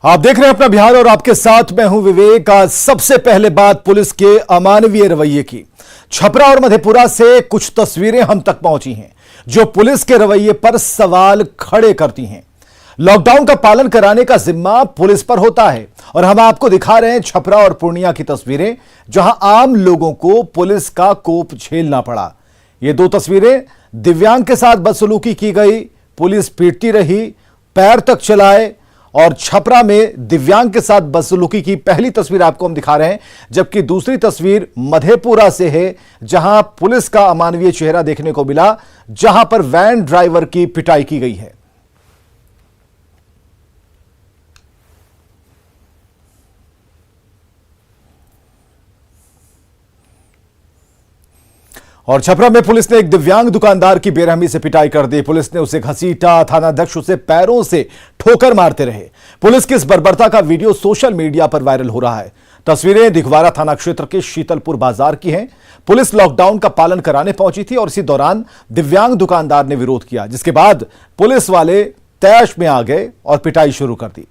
आप देख रहे हैं अपना बिहार और आपके साथ मैं हूं विवेक। आज सबसे पहले बात पुलिस के अमानवीय रवैये की। छपरा और मधेपुरा से कुछ तस्वीरें हम तक पहुंची हैं जो पुलिस के रवैये पर सवाल खड़े करती हैं। लॉकडाउन का पालन कराने का जिम्मा पुलिस पर होता है और हम आपको दिखा रहे हैं छपरा और पूर्णिया की तस्वीरें जहां आम लोगों को पुलिस का कोप झेलना पड़ा। ये दो तस्वीरें दिव्यांग के साथ बदसलूकी की गई, पुलिस पीटती रही, पैर तक चलाए। और छपरा में दिव्यांग के साथ बदसलूकी की पहली तस्वीर आपको हम दिखा रहे हैं, जबकि दूसरी तस्वीर मधेपुरा से है जहां पुलिस का अमानवीय चेहरा देखने को मिला, जहां पर वैन ड्राइवर की पिटाई की गई है। और छपरा में पुलिस ने एक दिव्यांग दुकानदार की बेरहमी से पिटाई कर दी। पुलिस ने उसे घसीटा, थानाध्यक्ष उसे पैरों से ठोकर मारते रहे। पुलिस की इस बर्बरता का वीडियो सोशल मीडिया पर वायरल हो रहा है। तस्वीरें दिघवारा थाना क्षेत्र के शीतलपुर बाजार की हैं। पुलिस लॉकडाउन का पालन कराने पहुंची थी और इसी दौरान दिव्यांग दुकानदार ने विरोध किया, जिसके बाद पुलिस वाले तैश में आ गए और पिटाई शुरू कर दी।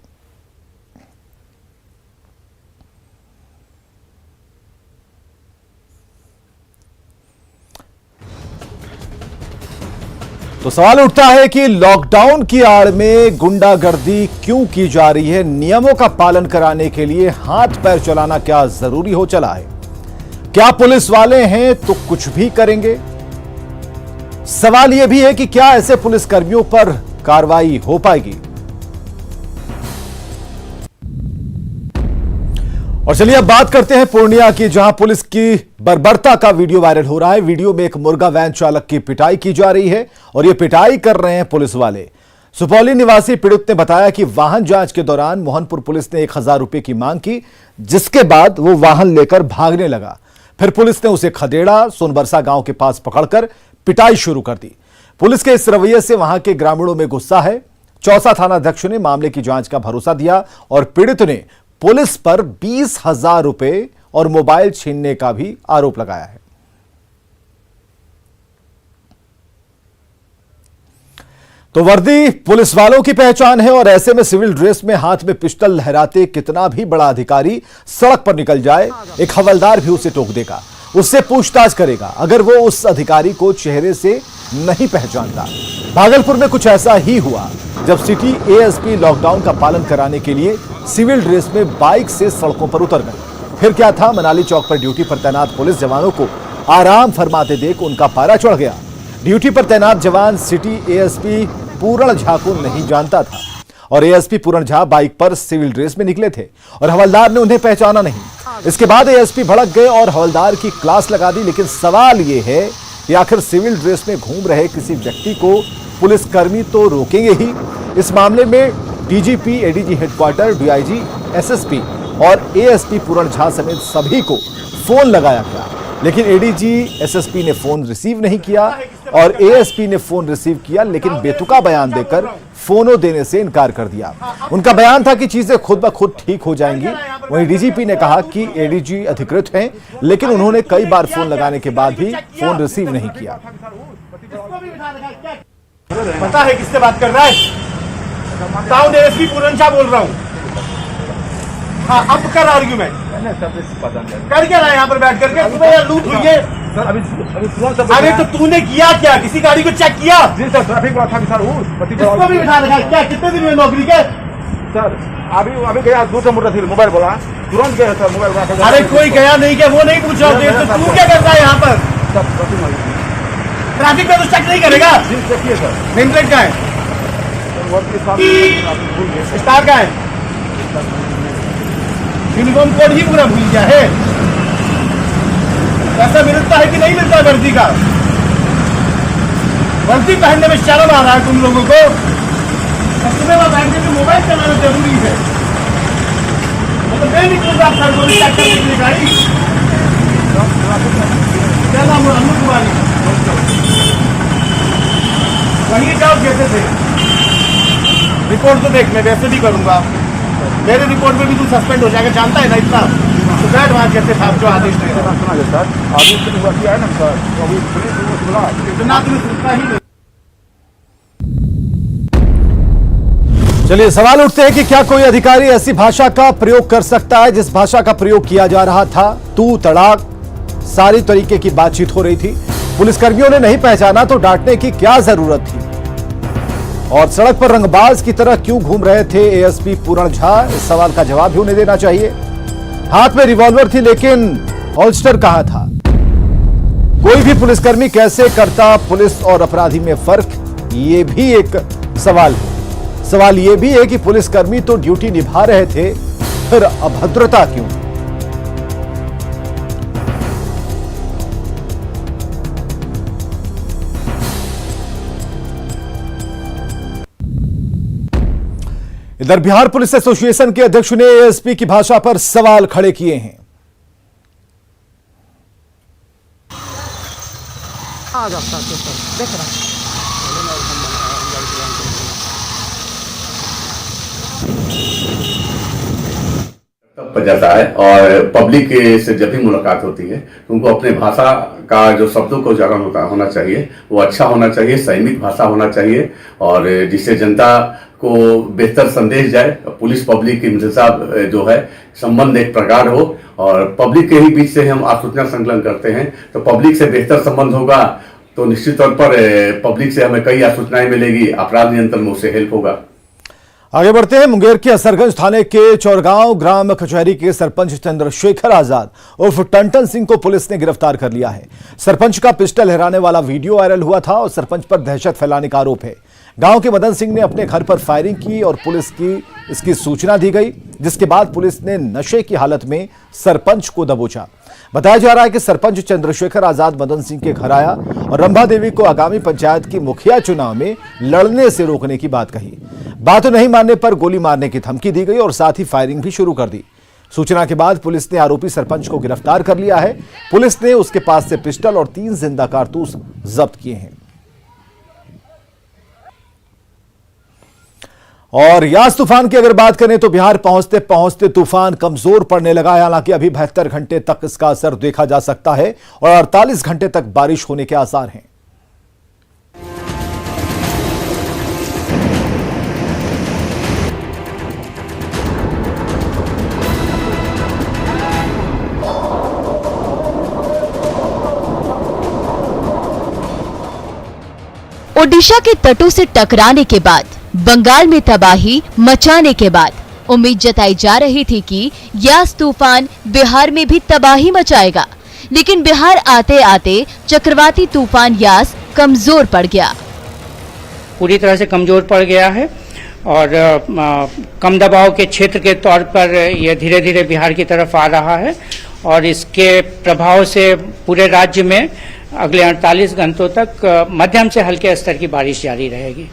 तो सवाल उठता है कि लॉकडाउन की आड़ में गुंडागर्दी क्यों की जा रही है? नियमों का पालन कराने के लिए हाथ पैर चलाना क्या जरूरी हो चला है? क्या पुलिस वाले हैं तो कुछ भी करेंगे? सवाल यह भी है कि क्या ऐसे पुलिसकर्मियों पर कार्रवाई हो पाएगी? और चलिए अब बात करते हैं पूर्णिया की, जहां पुलिस की बर्बरता का वीडियो वायरल हो रहा है। वीडियो में एक मुर्गा वैन चालक की पिटाई की जा रही है और ये पिटाई कर रहे हैं पुलिस वाले। सुपौली निवासी पीड़ित ने बताया कि वाहन जांच के दौरान मोहनपुर पुलिस ने 1000 रुपए की मांग की, जिसके बाद वो वाहन लेकर भागने लगा। फिर पुलिस ने उसे खदेड़ा, सोनबरसा गांव के पास पकड़कर पिटाई शुरू कर दी। पुलिस के इस रवैये से वहां के ग्रामीणों में गुस्सा है। चौसा थानाध्यक्ष ने मामले की जांच का भरोसा दिया और पीड़ित ने पुलिस पर 20,000 रुपए और मोबाइल छीनने का भी आरोप लगाया है। तो वर्दी पुलिस वालों की पहचान है और ऐसे में सिविल ड्रेस में हाथ में पिस्टल लहराते कितना भी बड़ा अधिकारी सड़क पर निकल जाए, एक हवलदार भी उसे टोक देगा, उससे पूछताछ करेगा अगर वो उस अधिकारी को चेहरे से नहीं पहचानता। भागलपुर में कुछ ऐसा ही हुआ जब सिटी एएसपी लॉकडाउन का पालन कराने के लिए सिविल ड्रेस में बाइक से सड़कों पर उतर गए। फिर क्या था, मनाली चौक पर ड्यूटी पर तैनात पुलिस जवानों को आराम फरमाते देख उनका पारा चढ़ गया। ड्यूटी पर तैनात जवान सिटी एएसपी पूर्ण झा को नहीं जानता था और एएसपी पूर्ण झा बाइक पर सिविल ड्रेस में निकले थे और हवलदार ने उन्हें पहचाना नहीं। इसके बाद एएसपी भड़क गए और हवलदार की क्लास लगा दी। लेकिन सवाल यह है कि आखिर सिविल ड्रेस में घूम रहे किसी व्यक्ति को पुलिसकर्मी तो रोकेंगे ही। इस मामले में DGP, ADG headquarter, DIG, SSP और एएसपी पूर्ण झा समेत सभी को फोन लगाया गया, लेकिन एडीजी, एसएसपी ने फोन रिसीव नहीं किया और एएसपी ने फोन रिसीव किया लेकिन बेतुका बयान देकर फोनों देने से इनकार कर दिया। उनका बयान था कि चीजें खुद ब खुद ठीक हो जाएंगी। वहीं डीजीपी ने कहा कि एडीजी अधिकृत हैं, लेकिन उन्होंने कई बार फोन लगाने के बाद भी फोन रिसीव नहीं किया। पता है किससे बात कर रहा है? टाउन एएसपी पूर्ण झा बोल रहा हूँ। हाँ, अब कर आर्ग्यूमेंट कर क्या रहा है यहाँ पर बैठ करके? तुम्हें यार लूट हुई है। अरे तो तूने किया क्या? किसी गाड़ी को चेक किया? जी सर, ट्रैफिक वाला था सर। इसको भी बिठा रखा क्या? कितने दिन में नौकरी के? सर अभी गया, दूसरा मुद्दा थी, मोबाइल बोला, तुरंत गया सर मोबाइल। अरे कोई गया नहीं गया वो नहीं पूछ रहा हूँ, तो तू क्या करता है यहाँ पर? ट्रैफिक में तो चेक नहीं करेगा? देखिए सर, नेम प्लेट का है, स्टार का है, यूनिफॉर्म कोड ही पूरा भूल गया है। ऐसा मिलता है कि नहीं मिलता वर्दी का? वर्दी पहनने में शर्म आ रहा है तुम लोगों को? सुबह वहां बैठ के मोबाइल चलाना जरूरी है, मतलब मैं नहीं बोल रहा सर को चेक करने के लिए गाड़ी। क्या नाम है? अनु कुमारी। वहीं जाओ जैसे थे। रिपोर्ट तो देख, मैं वैसे भी करूंगा, मेरे रिपोर्ट में भी तू सस्पेंड हो जाएगा, जानता है ना इतना? तो बैठ वहां कैसे था जो आदेश नहीं सर आदेश तो हुआ किया है ना सर, अभी पुलिस बुला इतना तुम्हें सुनता ही नहीं। चलिए सवाल उठते हैं कि क्या कोई अधिकारी ऐसी भाषा का प्रयोग कर सकता है जिस भाषा का प्रयोग किया जा रहा था। तू तड़ाक सारी तरीके की बातचीत हो रही थी। पुलिसकर्मियों ने नहीं पहचाना तो डांटने की क्या जरूरत थी। और सड़क पर रंगबाज की तरह क्यों घूम रहे थे एएसपी पूरण झा, इस सवाल का जवाब भी उन्हें देना चाहिए। हाथ में रिवॉल्वर थी लेकिन हॉल्स्टर कहां था। कोई भी पुलिसकर्मी कैसे करता पुलिस और अपराधी में फर्क, ये भी एक सवाल है। सवाल यह भी है कि पुलिसकर्मी तो ड्यूटी निभा रहे थे, फिर अभद्रता क्यों। इधर बिहार पुलिस एसोसिएशन के अध्यक्ष ने एएसपी की भाषा पर सवाल खड़े किए हैं। जाता है और पब्लिक से जब भी मुलाकात होती है तो उनको अपने भाषा का जो शब्दों का उच्चारण होना चाहिए वो अच्छा होना चाहिए, संयमित भाषा होना चाहिए और जिससे जनता को बेहतर संदेश जाए। पुलिस पब्लिक की मिलता जो है संबंध एक प्रगाढ़ हो और पब्लिक के ही बीच से हम आसूचना संकलन करते हैं तो पब्लिक से बेहतर संबंध होगा तो निश्चित तौर पर पब्लिक से हमें कई आसूचनाएं मिलेगी, अपराध नियंत्रण में उससे हेल्प होगा। आगे बढ़ते हैं। मुंगेर के असरगंज थाने के चौरगांव ग्राम कचहरी के सरपंच चंद्रशेखर आजाद उर्फ टंटन सिंह को पुलिस ने गिरफ्तार कर लिया है। सरपंच का पिस्टल लहराने वाला वीडियो वायरल हुआ था और सरपंच पर दहशत फैलाने का आरोप है। गांव के मदन सिंह ने अपने घर पर फायरिंग की और पुलिस की इसकी सूचना दी गई, जिसके बाद पुलिस ने नशे की हालत में सरपंच को दबोचा। बताया जा रहा है कि सरपंच चंद्रशेखर आजाद मदन सिंह के घर आया और रंभा देवी को आगामी पंचायत की मुखिया चुनाव में लड़ने से रोकने की बात कही। बात नहीं मानने पर गोली मारने की धमकी दी गई और साथ ही फायरिंग भी शुरू कर दी। सूचना के बाद पुलिस ने आरोपी सरपंच को गिरफ्तार कर लिया है। पुलिस ने उसके पास से पिस्टल और 3 जिंदा कारतूस जब्त किए हैं। और यास तूफान की अगर बात करें तो बिहार पहुंचते पहुंचते तूफान कमजोर पड़ने लगा है। हालांकि अभी 72 घंटे तक इसका असर देखा जा सकता है और 48 घंटे तक बारिश होने के आसार हैं। ओडिशा के तटों से टकराने के बाद, बंगाल में तबाही मचाने के बाद उम्मीद जताई जा रही थी कि यास तूफान बिहार में भी तबाही मचाएगा, लेकिन बिहार आते आते चक्रवाती तूफान यास कमजोर पड़ गया। पूरी तरह से कमजोर पड़ गया है और कम दबाव के क्षेत्र के तौर पर यह धीरे धीरे बिहार की तरफ आ रहा है और इसके प्रभाव से पूरे राज्य में अगले 48 घंटों तक मध्यम से हल्के स्तर की बारिश जारी रहेगी।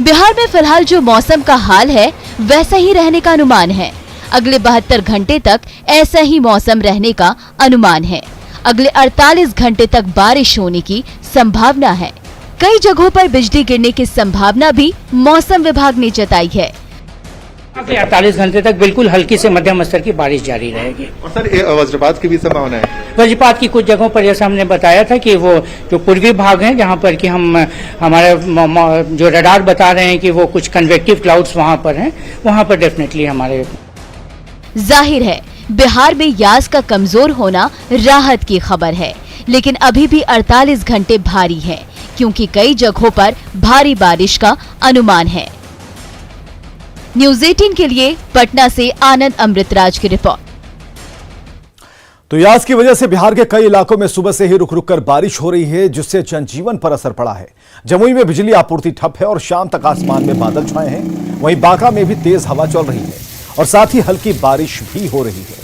बिहार में फिलहाल जो मौसम का हाल है वैसा ही रहने का अनुमान है। अगले 72 घंटे तक ऐसा ही मौसम रहने का अनुमान है। अगले 48 घंटे तक बारिश होने की संभावना है। कई जगहों पर बिजली गिरने की संभावना भी मौसम विभाग ने जताई है। अगले 48 घंटे तक बिल्कुल हल्की से मध्यम स्तर की बारिश जारी रहेगी। और सर वज्रपात की भी संभावना है। वज्रपात की कुछ जगहों पर जैसा हमने बताया था कि वो जो पूर्वी भाग हैं जहां पर कि हमारे जो रडार बता रहे हैं कि वो कुछ कन्वेक्टिव क्लाउड्स वहां पर हैं, वहां पर डेफिनेटली हमारे। जाहिर है बिहार में यास का कमजोर होना राहत की खबर है, लेकिन अभी भी 48 घंटे भारी है क्योंकि कई जगहों पर भारी बारिश का अनुमान है। न्यूज़ 18 के लिए पटना से आनंद अमृतराज की रिपोर्ट। तो यास की वजह से बिहार के कई इलाकों में सुबह से ही रुक रुक कर बारिश हो रही है, जिससे जनजीवन पर असर पड़ा है। जमुई में बिजली आपूर्ति ठप है और शाम तक आसमान में बादल छाए हैं। वहीं बांका में भी तेज हवा चल रही है और साथ ही हल्की बारिश भी हो रही है।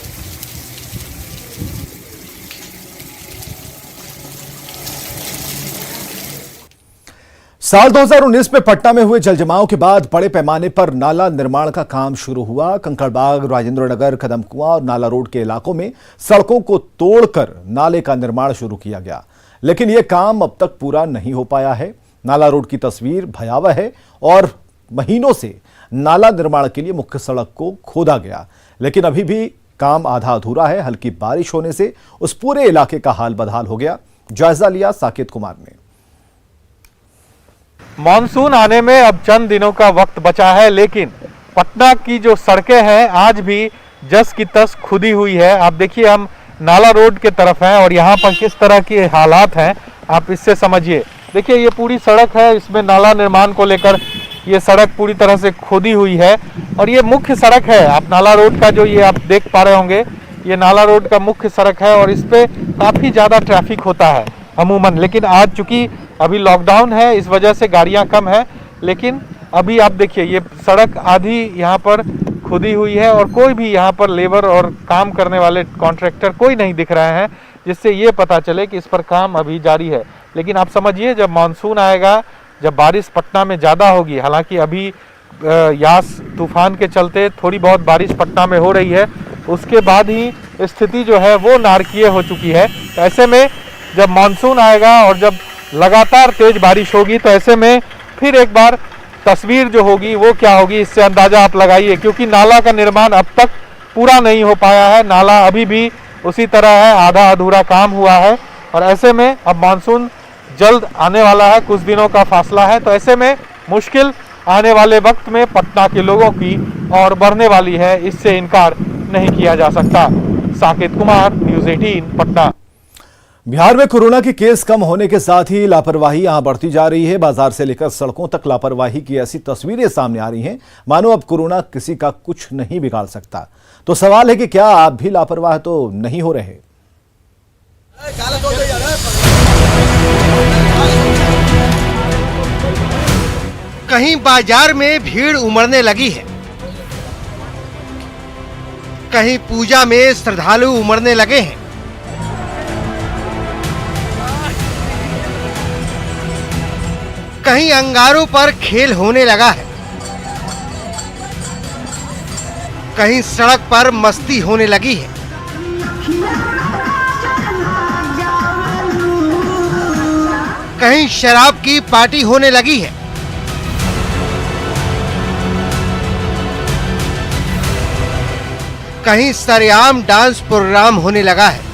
साल 2019 में पटना में हुए जलजमाव के बाद बड़े पैमाने पर नाला निर्माण का काम शुरू हुआ। कंकड़बाग, राजेंद्र नगर, कदमकुआं और नाला रोड के इलाकों में सड़कों को तोड़कर नाले का निर्माण शुरू किया गया, लेकिन यह काम अब तक पूरा नहीं हो पाया है। नाला रोड की तस्वीर भयावह है और महीनों से नाला निर्माण के लिए मुख्य सड़क को खोदा गया, लेकिन अभी भी काम आधा अधूरा है। हल्की बारिश होने से उस पूरे इलाके का हाल बदहाल हो गया। जायजा लिया साकेत कुमार ने। मानसून आने में अब चंद दिनों का वक्त बचा है, लेकिन पटना की जो सड़कें हैं आज भी जस की तस खुदी हुई है। आप देखिए, हम नाला रोड के तरफ हैं और यहाँ पर किस तरह के हालात हैं आप इससे समझिए। देखिए, ये पूरी सड़क है, इसमें नाला निर्माण को लेकर ये सड़क पूरी तरह से खोदी हुई है और ये मुख्य सड़क है। आप नाला रोड का जो ये आप देख पा रहे होंगे, ये नाला रोड का मुख्य सड़क है और इस पे काफ़ी ज़्यादा ट्रैफिक होता है अमूमन। लेकिन आज चूँकि अभी लॉकडाउन है, इस वजह से गाड़ियाँ कम हैं, लेकिन अभी आप देखिए ये सड़क आधी यहाँ पर खुदी हुई है और कोई भी यहाँ पर लेबर और काम करने वाले कॉन्ट्रैक्टर कोई नहीं दिख रहे हैं, जिससे ये पता चले कि इस पर काम अभी जारी है। लेकिन आप समझिए, जब मानसून आएगा, जब बारिश पटना में ज़्यादा होगी, हालांकि अभी यास तूफान के चलते थोड़ी बहुत बारिश पटना में हो रही है, उसके बाद ही स्थिति जो है वो नारकीय हो चुकी है। ऐसे में जब मानसून आएगा और जब लगातार तेज बारिश होगी तो ऐसे में फिर एक बार तस्वीर जो होगी वो क्या होगी, इससे अंदाज़ा आप लगाइए। क्योंकि नाला का निर्माण अब तक पूरा नहीं हो पाया है, नाला अभी भी उसी तरह है, आधा अधूरा काम हुआ है और ऐसे में अब मानसून जल्द आने वाला है, कुछ दिनों का फासला है, तो ऐसे में मुश्किल आने वाले वक्त में पटना के लोगों की और बढ़ने वाली है, इससे इनकार नहीं किया जा सकता। साकेत कुमार, न्यूज़ 18 पटना। बिहार में कोरोना के केस कम होने के साथ ही लापरवाही यहां बढ़ती जा रही है। बाजार से लेकर सड़कों तक लापरवाही की ऐसी तस्वीरें सामने आ रही हैं मानो अब कोरोना किसी का कुछ नहीं बिगाड़ सकता। तो सवाल है कि क्या आप भी लापरवाह तो नहीं हो रहे? कहीं बाजार में भीड़ उमड़ने लगी है, कहीं पूजा में श्रद्धालु उमड़ने लगे हैं, कहीं अंगारों पर खेल होने लगा है, कहीं सड़क पर मस्ती होने लगी है। कहीं शराब की पार्टी होने लगी है। कहीं सरेआम डांस प्रोग्राम होने लगा है।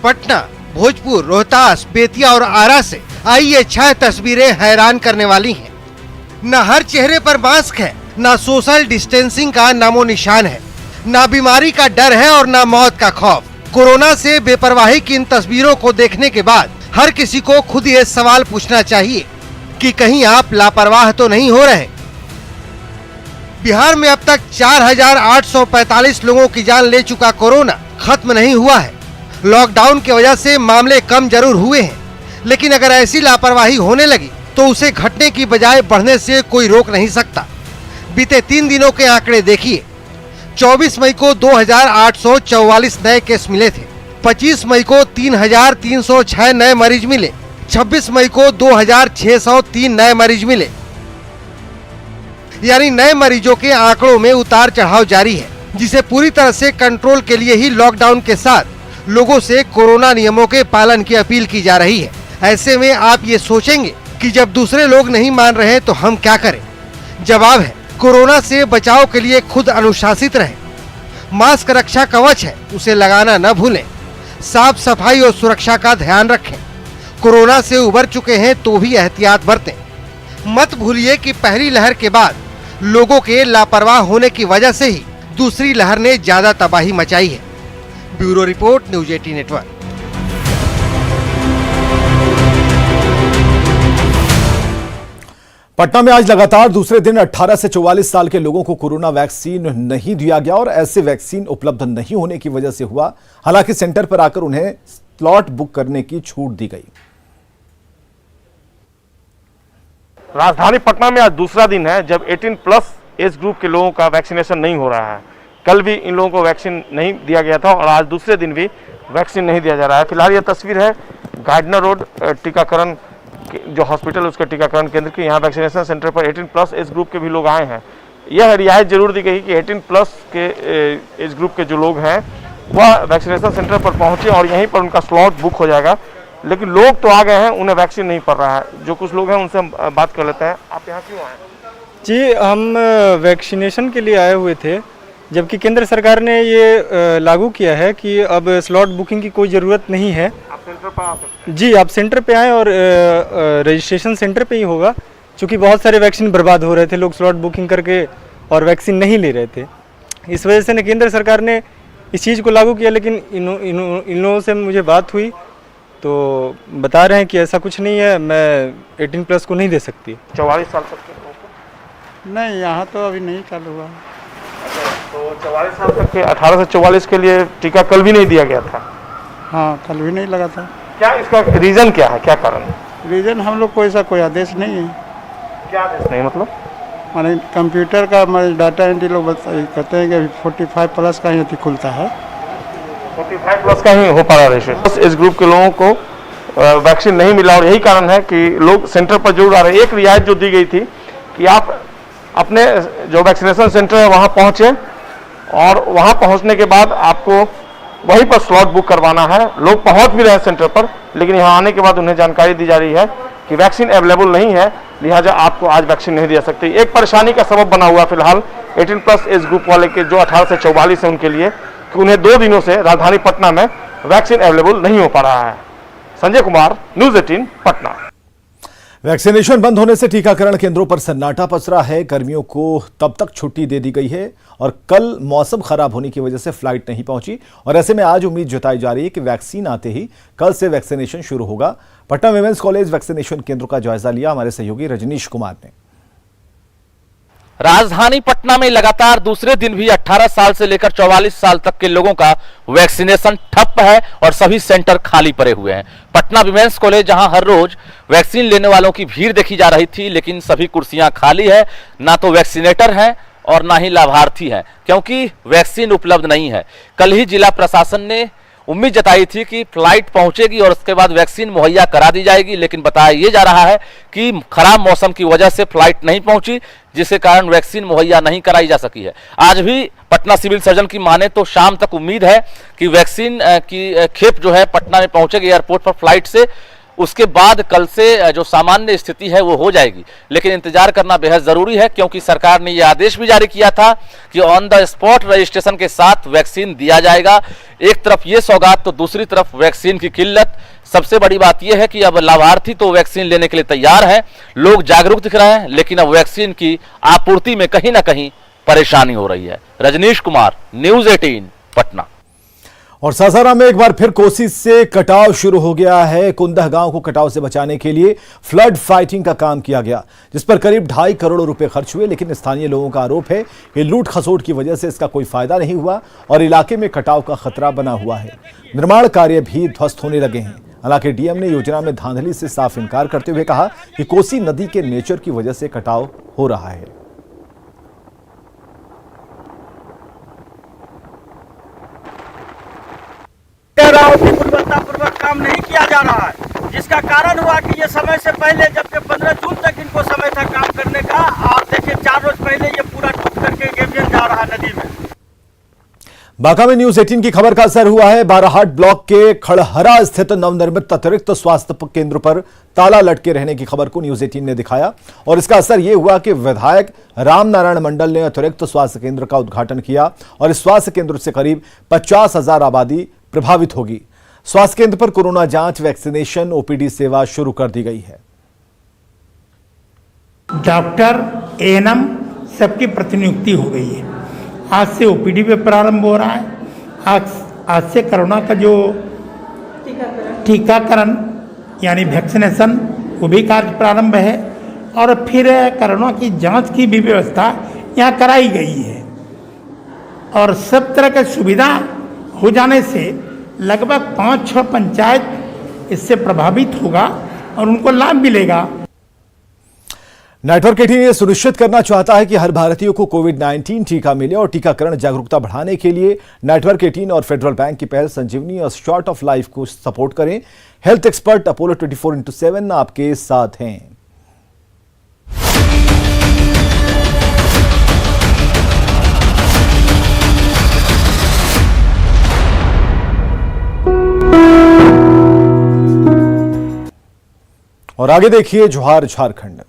पटना, भोजपुर, रोहतास, बेतिया और आरा से आई ये 6 तस्वीरें हैरान करने वाली हैं। न हर चेहरे पर मास्क है, न सोशल डिस्टेंसिंग का नामो निशान है, न बीमारी का डर है और न मौत का खौफ। कोरोना से बेपरवाही की इन तस्वीरों को देखने के बाद हर किसी को खुद ये सवाल पूछना चाहिए कि कहीं आप लापरवाह तो नहीं हो रहे। बिहार में अब तक 4,845 लोगों की जान ले चुका कोरोना खत्म नहीं हुआ है। लॉकडाउन की वजह से मामले कम जरूर हुए हैं, लेकिन अगर ऐसी लापरवाही होने लगी तो उसे घटने की बजाय बढ़ने से कोई रोक नहीं सकता। बीते 3 दिनों के आंकड़े देखिए। 24 मई को 2,844 नए केस मिले थे। 25 मई को 3,306 नए मरीज मिले। 26 मई को 2,603 नए मरीज मिले। यानी नए मरीजों के आंकड़ों में उतार चढ़ाव जारी है, जिसे पूरी तरह से कंट्रोल के लिए ही लॉकडाउन के साथ लोगों से कोरोना नियमों के पालन की अपील की जा रही है। ऐसे में आप ये सोचेंगे कि जब दूसरे लोग नहीं मान रहे तो हम क्या करें? जवाब है, कोरोना से बचाव के लिए खुद अनुशासित रहें। मास्क रक्षा कवच है, उसे लगाना न भूलें। साफ सफाई और सुरक्षा का ध्यान रखें। कोरोना से उबर चुके हैं तो भी एहतियात बरतें। मत भूलिए कि पहली लहर के बाद लोगों के लापरवाह होने की वजह से ही दूसरी लहर ने ज्यादा तबाही मचाई है। Bureau report, news 18 network. Patna में आज लगातार दूसरे दिन 18 से 44 साल के लोगों को कोरोना वैक्सीन नहीं दिया गया और ऐसे वैक्सीन उपलब्ध नहीं होने की वजह से हुआ। हालांकि सेंटर पर आकर उन्हें स्लॉट बुक करने की छूट दी गई। राजधानी पटना में आज दूसरा दिन है जब 18+ एज ग्रुप के लोगों का वैक्सीनेशन नहीं हो रहा है। कल भी इन लोगों को वैक्सीन नहीं दिया गया था और आज दूसरे दिन भी वैक्सीन नहीं दिया जा रहा है। फिलहाल यह तस्वीर है गार्डनर रोड टीकाकरण जो हॉस्पिटल उसके टीकाकरण केंद्र की। यहाँ वैक्सीनेशन सेंटर पर 18+ एज ग्रुप के भी लोग आए हैं। यह रियायत जरूर दी गई कि 18+ के एज ग्रुप के जो लोग हैं वह वैक्सीनेशन सेंटर पर पहुँचे और यहीं पर उनका स्लॉट बुक हो जाएगा। लेकिन लोग तो आ गए हैं, उन्हें वैक्सीन नहीं पड़ रहा है। जो कुछ लोग हैं उनसे हम बात कर लेते हैं। आप यहाँ क्यों आए? जी, हम वैक्सीनेशन के लिए आए हुए थे जबकि केंद्र सरकार ने ये लागू किया है कि अब स्लॉट बुकिंग की कोई ज़रूरत नहीं है। आप सेंटर पर आ सकते जी, आप सेंटर पे आएँ और रजिस्ट्रेशन सेंटर पे ही होगा, क्योंकि बहुत सारे वैक्सीन बर्बाद हो रहे थे, लोग स्लॉट बुकिंग करके और वैक्सीन नहीं ले रहे थे। इस वजह से न केंद्र सरकार ने इस चीज़ को लागू किया, लेकिन इन लोगों से मुझे बात हुई तो बता रहे हैं कि ऐसा कुछ नहीं है, मैं 18+ को नहीं दे सकती। 44 साल तक के लोगों को? नहीं, यहाँ तो अभी नहीं चालू हुआ। तो 44 साल तक के 18 से 44 के लिए टीका कल भी नहीं दिया गया था? हाँ, कल भी नहीं लगा था। क्या इसका रीज़न क्या है, क्या कारण है? रीज़न हम लोग को ऐसा कोई आदेश नहीं है। क्या आदेश नहीं मतलब? माने कंप्यूटर का हमारे डाटा एंट्री लोग कहते हैं कि अभी 45+ का ही अति खुलता है। 45+ का ही हो पा रहा है। इस ग्रुप के लोगों को वैक्सीन नहीं मिला और यही कारण है कि लोग सेंटर पर जरूर आ रहे हैं। एक रियायत जो दी गई थी कि आप अपने जो वैक्सीनेशन सेंटर है वहाँ पहुँचे और वहाँ पहुँचने के बाद आपको वहीं पर स्लॉट बुक करवाना है। लोग पहुँच भी रहे हैं सेंटर पर, लेकिन यहाँ आने के बाद उन्हें जानकारी दी जा रही है कि वैक्सीन अवेलेबल नहीं है, लिहाजा आपको आज वैक्सीन नहीं दिया सकती। एक परेशानी का सबब बना हुआ फिलहाल 18+ एज ग्रुप वाले के जो 18 से 44 है उनके लिए, कि उन्हें 2 दिनों से राजधानी पटना में वैक्सीन अवेलेबल नहीं हो पा रहा है। संजय कुमार, न्यूज़ 18 पटना। वैक्सीनेशन बंद होने से टीकाकरण केंद्रों पर सन्नाटा पसरा है। कर्मियों को तब तक छुट्टी दे दी गई है और कल मौसम खराब होने की वजह से फ्लाइट नहीं पहुंची और ऐसे में आज उम्मीद जताई जा रही है कि वैक्सीन आते ही कल से वैक्सीनेशन शुरू होगा। पटना विमेंस कॉलेज वैक्सीनेशन केंद्र का जायजा लिया हमारे सहयोगी रजनीश कुमार ने। राजधानी पटना में लगातार दूसरे दिन भी 18 साल से लेकर 44 साल तक के लोगों का वैक्सीनेशन ठप है और सभी सेंटर खाली पड़े हुए हैं। पटना विमेंस कॉलेज जहां हर रोज वैक्सीन लेने वालों की भीड़ देखी जा रही थी, लेकिन सभी कुर्सियां खाली है, ना तो वैक्सीनेटर हैं और ना ही लाभार्थी हैं, क्योंकि वैक्सीन उपलब्ध नहीं है। कल ही जिला प्रशासन ने उम्मीद जताई थी कि फ्लाइट पहुंचेगी और उसके बाद वैक्सीन मुहैया करा दी जाएगी, लेकिन बताया ये जा रहा है कि खराब मौसम की वजह से फ्लाइट नहीं पहुंची, जिसके कारण वैक्सीन मुहैया नहीं कराई जा सकी है। आज भी पटना सिविल सर्जन की माने तो शाम तक उम्मीद है कि वैक्सीन की खेप जो है पटना में पहुंचेगी एयरपोर्ट पर फ्लाइट से। उसके बाद कल से जो सामान्य स्थिति है वो हो जाएगी, लेकिन इंतजार करना बेहद जरूरी है, क्योंकि सरकार ने यह आदेश भी जारी किया था कि ऑन द स्पॉट रजिस्ट्रेशन के साथ वैक्सीन दिया जाएगा। एक तरफ ये सौगात तो दूसरी तरफ वैक्सीन की किल्लत। सबसे बड़ी बात यह है कि अब लाभार्थी तो वैक्सीन लेने के लिए तैयार हैं, लोग जागरूक दिख रहे हैं, लेकिन अब वैक्सीन की आपूर्ति में कहीं ना कहीं परेशानी हो रही है। रजनीश कुमार, न्यूज़ 18 पटना। और सासाराम में एक बार फिर कोसी से कटाव शुरू हो गया है। कुंदह गांव को कटाव से बचाने के लिए फ्लड फाइटिंग का काम किया गया, जिस पर करीब 2.5 करोड़ रुपए खर्च हुए, लेकिन स्थानीय लोगों का आरोप है कि लूट खसोट की वजह से इसका कोई फायदा नहीं हुआ और इलाके में कटाव का खतरा बना हुआ है। निर्माण कार्य भी ध्वस्त होने लगे हैं। हालांकि डीएम ने योजना में धांधली से साफ इनकार करते हुए कहा कि कोसी नदी के नेचर की वजह से कटाव हो रहा है। गुणवत्तापूर्वक काम नहीं किया जा रहा है, जिसका कारण हुआ कि ये समय से पहले, जबकि 15 जून तक इनको समय था काम करने का, और देखिए 4 रोज पहले ये पूरा टूट करके गेवियन जा रहा नदी में। बांका में न्यूज़ 18 की खबर का असर हुआ है। बाराहाट ब्लॉक के खड़हरा स्थित नवनिर्मित अतिरिक्त स्वास्थ्य केंद्र पर ताला लटके रहने की खबर को न्यूज़ 18 ने दिखाया और इसका असर यह हुआ कि विधायक रामनारायण मंडल ने अतिरिक्त स्वास्थ्य केंद्र का उद्घाटन किया और इस स्वास्थ्य केंद्र से करीब 50,000 आबादी प्रभावित होगी। स्वास्थ्य केंद्र पर कोरोना जांच, वैक्सीनेशन, ओपीडी सेवा शुरू कर दी गई है। डॉक्टर, एएनएम सबकी प्रतिनियुक्ति हो गई है। आज से ओपीडी पे प्रारंभ हो रहा है। आज से कोरोना का जो टीकाकरण यानी वैक्सीनेशन वो भी कार्य प्रारंभ है और फिर कोरोना की जांच की भी व्यवस्था यहाँ कराई गई है और सब तरह की सुविधा हो जाने से लगभग 5-6 पंचायत इससे प्रभावित होगा और उनको लाभ मिलेगा। नेटवर्क 18 ये सुनिश्चित करना चाहता है कि हर भारतीय को कोविड-19 टीका मिले और टीकाकरण जागरूकता बढ़ाने के लिए नेटवर्क 18 और फेडरल बैंक की पहल संजीवनी और शॉर्ट ऑफ लाइफ को सपोर्ट करें। हेल्थ एक्सपर्ट अपोलो 24/7 आपके साथ हैं। और आगे देखिए जोहार झारखंड।